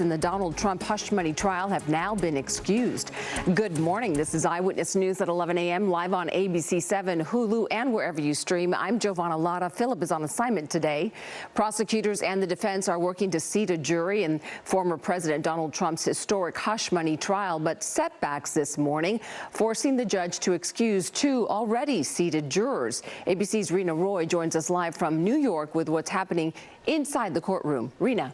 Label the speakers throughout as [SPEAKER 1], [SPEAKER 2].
[SPEAKER 1] In the Donald Trump hush money trial have now been excused. Good morning. This is Eyewitness News at 11 a.m. live on ABC 7, Hulu, and wherever you stream. I'm Giovanna Lotta. Philip is on assignment today. Prosecutors and the defense are working to seat a jury in former President Donald Trump's historic hush money trial, but setbacks this morning, forcing the judge to excuse two already seated jurors. ABC's Rena Roy joins us live from New York with what's happening inside the courtroom. Rena.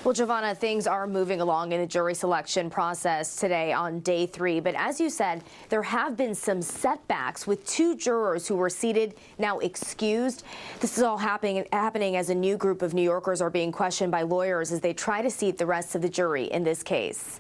[SPEAKER 2] Well, Giovanna, things are moving along in the jury selection process today on day 3. But as you said, there have been some setbacks with two jurors who were seated now excused. This is all happening as a new group of New Yorkers are being questioned by lawyers as they try to seat the rest of the jury in this case.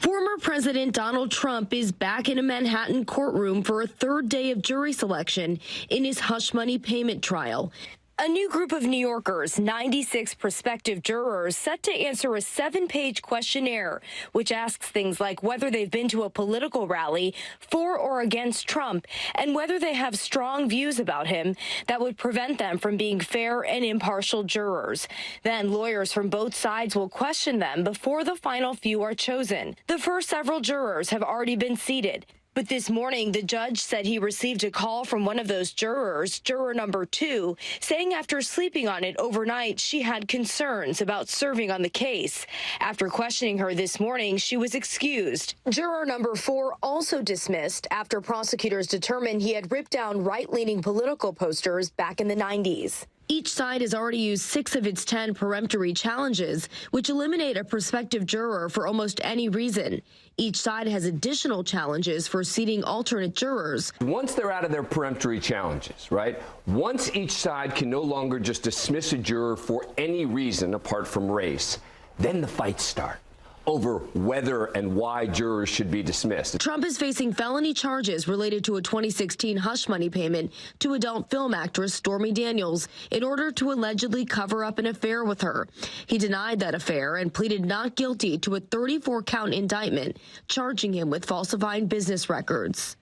[SPEAKER 3] Former President Donald Trump is back in a Manhattan courtroom for a third day of jury selection in his hush money payment trial. A new group of New Yorkers, 96 prospective jurors, set to answer a 7-page questionnaire, which asks things like whether they've been to a political rally for or against Trump and whether they have strong views about him that would prevent them from being fair and impartial jurors. Then lawyers from both sides will question them before the final few are chosen. The first several jurors have already been seated. But this morning, the judge said he received a call from one of those jurors, juror number 2, saying after sleeping on it overnight, she had concerns about serving on the case. After questioning her this morning, she was excused. Juror number 4 also dismissed after prosecutors determined he had ripped down right-leaning political posters back in the 90s. Each side has already used 6 of its 10 peremptory challenges, which eliminate a prospective juror for almost any reason. Each side has additional challenges for seating alternate jurors.
[SPEAKER 4] Once they're out of their peremptory challenges, right? Once each side can no longer just dismiss a juror for any reason apart from race, then the fights start over whether and why jurors should be dismissed.
[SPEAKER 3] Trump is facing felony charges related to a 2016 hush money payment to adult film actress Stormy Daniels in order to allegedly cover up an affair with her. He denied that affair and pleaded not guilty to a 34-count indictment, charging him with falsifying business records.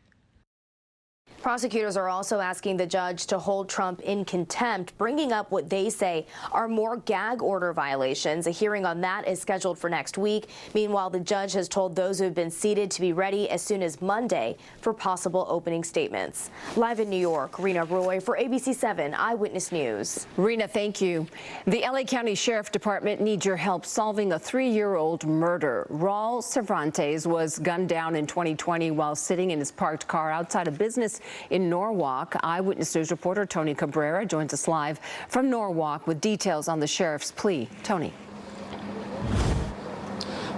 [SPEAKER 2] Prosecutors are also asking the judge to hold Trump in contempt, bringing up what they say are more gag order violations. A hearing on that is scheduled for next week. Meanwhile, the judge has told those who have been seated to be ready as soon as Monday for possible opening statements. Live in New York, Rena Roy for ABC 7 Eyewitness News.
[SPEAKER 1] Rena, thank you. The LA County Sheriff Department needs your help solving a 3-year-old murder. Raul Cervantes was gunned down in 2020 while sitting in his parked car outside a business in Norwalk. Eyewitness News reporter Tony Cabrera joins us live from Norwalk with details on the sheriff's plea. Tony.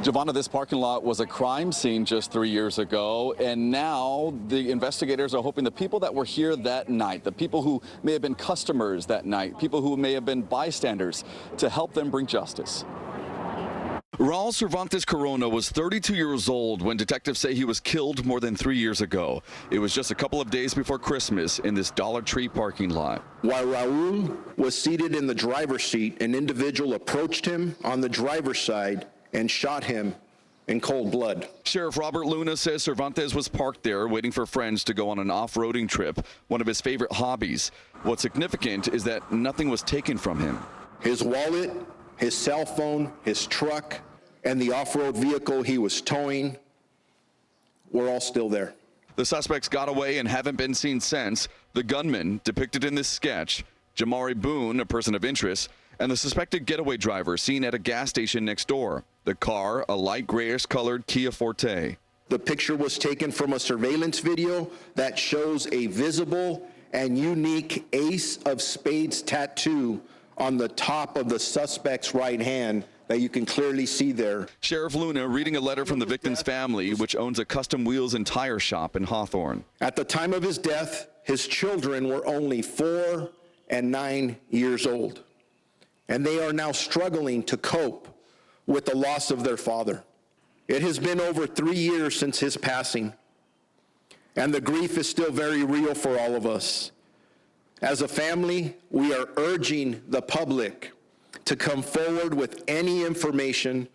[SPEAKER 5] Giovanna, this parking lot was a crime scene just 3 years ago, and now the investigators are hoping the people that were here that night, the people who may have been customers that night, people who may have been bystanders, to help them bring justice. Raul Cervantes Corona was 32 years old when detectives say he was killed more than 3 years ago. It was just a couple of days before Christmas in this Dollar Tree parking lot.
[SPEAKER 6] While Raul was seated in the driver's seat, an individual approached him on the driver's side and shot him in cold blood.
[SPEAKER 5] Sheriff Robert Luna says Cervantes was parked there waiting for friends to go on an off-roading trip, one of his favorite hobbies. What's significant is that nothing was taken from him.
[SPEAKER 6] His wallet, his cell phone, his truck, and the off-road vehicle he was towing were all still there.
[SPEAKER 5] The suspects got away and haven't been seen since. The gunman, depicted in this sketch, Jamari Boone, a person of interest, and the suspected getaway driver seen at a gas station next door. The car, a light grayish-colored Kia Forte.
[SPEAKER 6] The picture was taken from a surveillance video that shows a visible and unique Ace of Spades tattoo on the top of the suspect's right hand that you can clearly see there.
[SPEAKER 5] Sheriff Luna reading a letter from the victim's family, which owns a custom wheels and tire shop in Hawthorne.
[SPEAKER 6] At the time of his death, his children were only 4 and 9 years old, and they are now struggling to cope with the loss of their father. It has been over 3 years since his passing, and the grief is still very real for all of us. As a family, we are urging the public to come forward with any information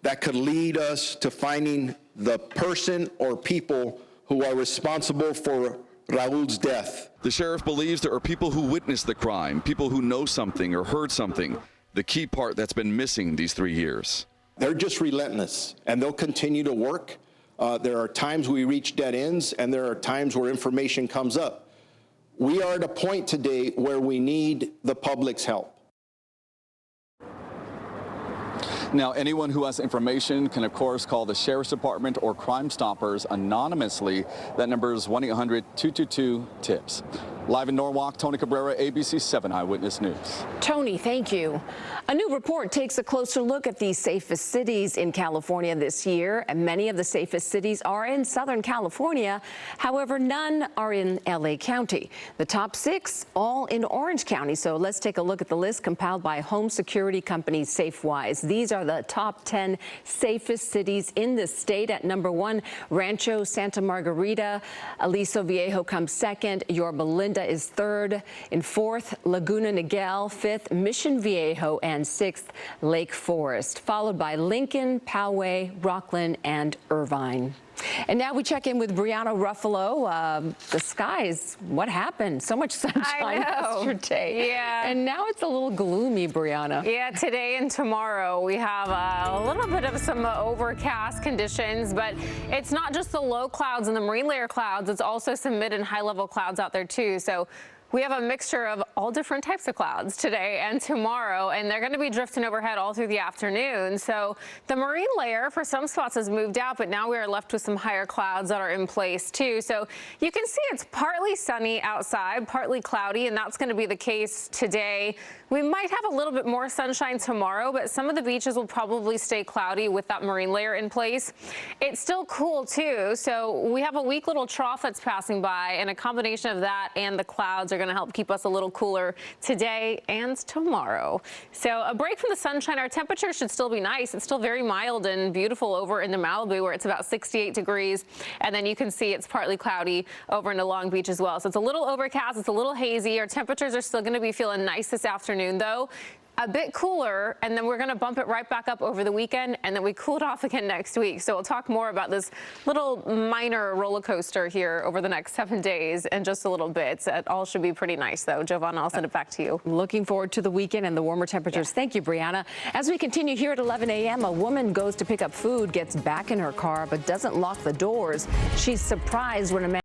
[SPEAKER 6] that could lead us to finding the person or people who are responsible for Raul's death.
[SPEAKER 5] The sheriff believes there are people who witnessed the crime, people who know something or heard something. the key part that's been missing these 3 years.
[SPEAKER 6] They're just relentless, and they'll continue to work. There are times we reach dead ends, and there are times where information comes up. We are at a point today where we need the public's help.
[SPEAKER 5] Now, anyone who has information can, of course, call the Sheriff's Department or Crime Stoppers anonymously. That number is 1-800-222-TIPS. Live in Norwalk, Tony Cabrera, ABC 7 Eyewitness News.
[SPEAKER 1] Tony, thank you. A new report takes a closer look at the safest cities in California this year, and many of the safest cities are in Southern California. However, none are in LA County. The top 6 all in Orange County. So let's take a look at the list compiled by home security company SafeWise. These are the top 10 safest cities in the state. At number 1, Rancho Santa Margarita. Aliso Viejo comes second. Yorba Linda is third. In fourth, Laguna Niguel. Fifth, Mission Viejo. And sixth, Lake Forest, followed by Lincoln, Poway, Rockland, and Irvine. And now we check in with Brianna Ruffalo. The skies, what happened? So much sunshine yesterday.
[SPEAKER 7] Yeah.
[SPEAKER 1] And now it's a little gloomy, Brianna.
[SPEAKER 7] Yeah, today and tomorrow we have a little bit of some overcast conditions, but it's not just the low clouds and the marine layer clouds, it's also some mid and high level clouds out there too. So we have a mixture of all different types of clouds today and tomorrow, and they're going to be drifting overhead all through the afternoon. So the marine layer for some spots has moved out, but now we are left with some higher clouds that are in place too. So you can see it's partly sunny outside, partly cloudy, and that's going to be the case today. We might have a little bit more sunshine tomorrow, but some of the beaches will probably stay cloudy with that marine layer in place. It's still cool too. So we have a weak little trough that's passing by, and a combination of that and the clouds are going to help keep us a little cooler today and tomorrow. So a break from the sunshine. Our temperature should still be nice. It's still very mild and beautiful over in the Malibu, where it's about 68 degrees. And then you can see it's partly cloudy over in the Long Beach as well. So it's a little overcast. It's a little hazy. Our temperatures are still going to be feeling nice this afternoon, though. A bit cooler, and then we're going to bump it right back up over the weekend, and then we cool it off again next week. So we'll talk more about this little minor roller coaster here over the next 7 days in just a little bit. It all should be pretty nice, though. Giovanna, I'll send it back to you.
[SPEAKER 1] Looking forward to the weekend and the warmer temperatures. Yeah. Thank you, Brianna. As we continue here at 11 a.m., a woman goes to pick up food, gets back in her car, but doesn't lock the doors. She's surprised when a man